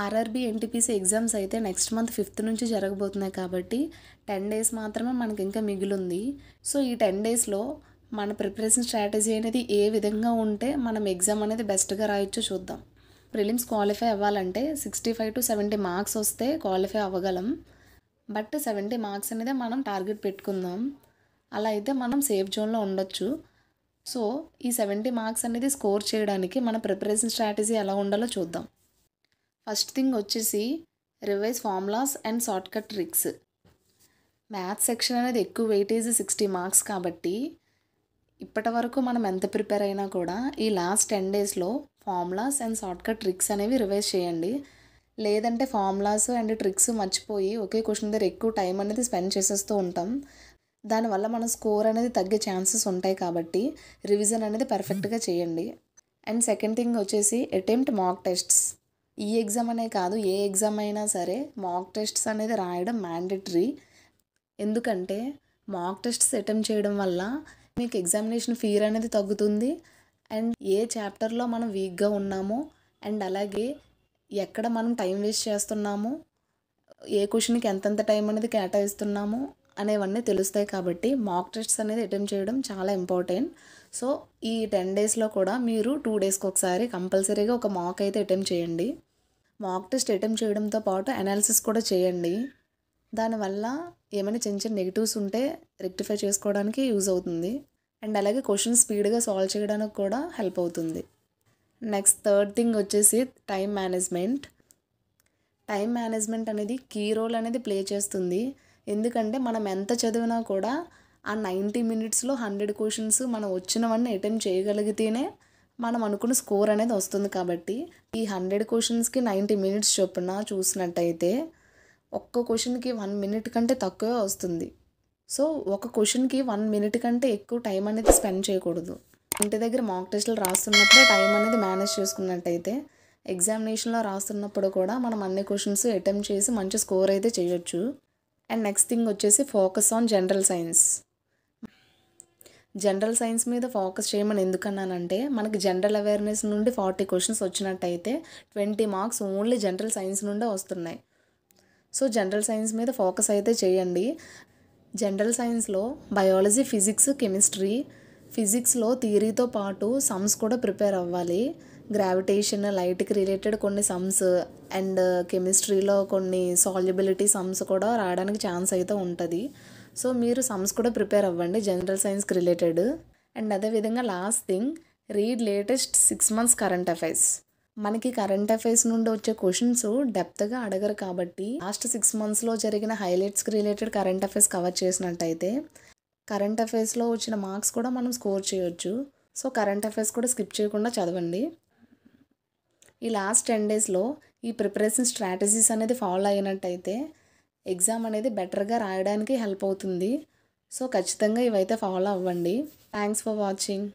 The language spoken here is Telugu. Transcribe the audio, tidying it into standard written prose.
ఆర్ఆర్బీ ఎన్టీపీసీ ఎగ్జామ్స్ అయితే నెక్స్ట్ మంత్ 5th నుంచి జరగబోతున్నాయి కాబట్టి 10 డేస్ మాత్రమే మనకి ఇంకా మిగిలింది. సో ఈ 10 డేస్లో మన ప్రిపరేషన్ స్ట్రాటజీ అనేది ఏ విధంగా ఉంటే మనం ఎగ్జామ్ అనేది బెస్ట్గా రాయొచ్చో చూద్దాం. ప్రిలిమ్స్ క్వాలిఫై అవ్వాలంటే 65 to 70 మార్క్స్ వస్తే క్వాలిఫై అవ్వగలం. బట్ 70 మార్క్స్ అనేది మనం టార్గెట్ పెట్టుకుందాం. అలా అయితే మనం సేఫ్ జోన్లో ఉండొచ్చు. సో ఈ 70 మార్క్స్ అనేది స్కోర్ చేయడానికి మన ప్రిపరేషన్ స్ట్రాటజీ ఎలా ఉండాలో చూద్దాం. ఫస్ట్ థింగ్ వచ్చేసి revise formulas and shortcut tricks. Maths section అనేది ఎక్కువ వెయిటేజ్ 60 మార్క్స్ కాబట్టి ఇప్పటి వరకు మనం ఎంత ప్రిపేర్ అయినా కూడా ఈ లాస్ట్ 10 డేస్లో ఫార్ములాస్ అండ్ షార్ట్కట్ ట్రిక్స్ అనేవి రివైజ్ చేయండి. లేదంటే ఫార్ములాస్ అండ్ ట్రిక్స్ మర్చిపోయి ఒకే క్వశ్చన్ దగ్గర ఎక్కువ టైం అనేది స్పెండ్ చేసేస్తూ ఉంటాం. దానివల్ల మన స్కోర్ అనేది తగ్గే ఛాన్సెస్ ఉంటాయి కాబట్టి రివిజన్ అనేది పర్ఫెక్ట్గా చేయండి. అండ్ సెకండ్ థింగ్ వచ్చేసి అటెంప్ట్ మాక్ టెస్ట్స్. ఈ ఎగ్జామ్ అనే కాదు, ఏ ఎగ్జామ్ అయినా సరే మాక్ టెస్ట్స్ అనేది రాయడం మ్యాండేటరీ. ఎందుకంటే మాక్ టెస్ట్స్ అటెంప్ట్ చేయడం వల్ల మీకు ఎగ్జామినేషన్ ఫియర్ అనేది తగ్గుతుంది. అండ్ ఏ చాప్టర్లో మనం వీక్గా ఉన్నామో అండ్ అలాగే ఎక్కడ మనం టైం వేస్ట్ చేస్తున్నాము, ఏ క్వశ్చన్కి ఎంతెంత టైం అనేది కేటాయిస్తున్నాము అనేవన్నీ తెలుస్తాయి కాబట్టి మాక్ టెస్ట్స్ అనేది అటెంప్ట్ చేయడం చాలా ఇంపార్టెంట్. సో ఈ 10 డేస్లో కూడా మీరు 2 డేస్కి ఒకసారి కంపల్సరీగా ఒక మాక్ అయితే అటెంప్ట్ చేయండి. మాక్ టెస్ట్ అటెంప్ట్ చేయడంతో పాటు అనాలిసిస్ కూడా చేయండి. దానివల్ల ఏమైనా చిన్న చిన్న నెగిటివ్స్ ఉంటే రెక్టిఫై చేసుకోవడానికి యూజ్ అవుతుంది. అండ్ అలాగే క్వశ్చన్ స్పీడ్గా సాల్వ్ చేయడానికి కూడా హెల్ప్ అవుతుంది. నెక్స్ట్ థర్డ్ థింగ్ వచ్చేసి టైం మేనేజ్మెంట్. టైం మేనేజ్మెంట్ అనేది కీ రోల్ అనేది ప్లే చేస్తుంది. ఎందుకంటే మనం ఎంత చదివినా కూడా ఆ 90 మినిట్స్లో 100 క్వశ్చన్స్ మనం వచ్చినవన్నీ అటెంప్ట్ చేయగలిగితేనే మనం అనుకున్న స్కోర్ అనేది వస్తుంది. కాబట్టి ఈ 100 క్వశ్చన్స్కి 90 మినిట్స్ చొప్పున చూసినట్టయితే ఒక్క క్వశ్చన్కి 1 మినిట్ కంటే తక్కువే వస్తుంది. సో ఒక క్వశ్చన్కి 1 మినిట్ కంటే ఎక్కువ టైం అనేది స్పెండ్ చేయకూడదు. ఇంటి దగ్గర మాక్ టెస్టులు రాస్తున్నప్పుడే టైం అనేది మేనేజ్ చేసుకున్నట్టయితే ఎగ్జామినేషన్లో రాస్తున్నప్పుడు కూడా మనం అన్ని క్వశ్చన్స్ అటెంప్ట్ చేసి మంచి స్కోర్ అయితే చేయొచ్చు. అండ్ నెక్స్ట్ థింగ్ వచ్చేసి focus on general science. General science మీద ఫోకస్ చేయమని ఎందుకన్నానంటే మనకి జనరల్ అవేర్నెస్ నుండి 40 క్వశ్చన్స్ వచ్చినట్టయితే 20 మార్క్స్ ఓన్లీ జనరల్ సైన్స్ నుండే వస్తున్నాయి. సో జనరల్ సైన్స్ మీద ఫోకస్ అయితే చేయండి. జనరల్ సైన్స్లో బయాలజీ, ఫిజిక్స్, కెమిస్ట్రీ. ఫిజిక్స్లో థియరీతో పాటు సమ్స్ కూడా ప్రిపేర్ అవ్వాలి. గ్రావిటేషన్, లైట్కి రిలేటెడ్ కొన్ని సమ్స్ అండ్ కెమిస్ట్రీలో కొన్ని సాల్యుబిలిటీ సమ్స్ కూడా రావడానికి ఛాన్స్ అయితే ఉంటుంది. సో మీరు సమ్స్ కూడా ప్రిపేర్ అవ్వండి జనరల్ సైన్స్కి రిలేటెడ్. అండ్ అదేవిధంగా last thing read latest 6 months current affairs. మనకి కరెంట్ అఫైర్స్ నుండి వచ్చే క్వశ్చన్స్ డెప్త్గా అడగరు కాబట్టి లాస్ట్ 6 monthsలో జరిగిన హైలైట్స్కి రిలేటెడ్ కరెంట్ అఫైర్స్ కవర్ చేసినట్టయితే కరెంట్ అఫైర్స్లో వచ్చిన మార్క్స్ కూడా మనం స్కోర్ చేయొచ్చు. సో కరెంట్ అఫైర్స్ కూడా స్కిప్ చేయకుండా చదవండి. ఈ లాస్ట్ 10 డేస్లో ఈ ప్రిపరేషన్ స్ట్రాటజీస్ అనేది ఫాలో అయినట్టయితే ఎగ్జామ్ అనేది బెటర్గా రాయడానికి హెల్ప్ అవుతుంది. సో ఖచ్చితంగా ఇవైతే ఫాలో అవ్వండి. Thanks for watching.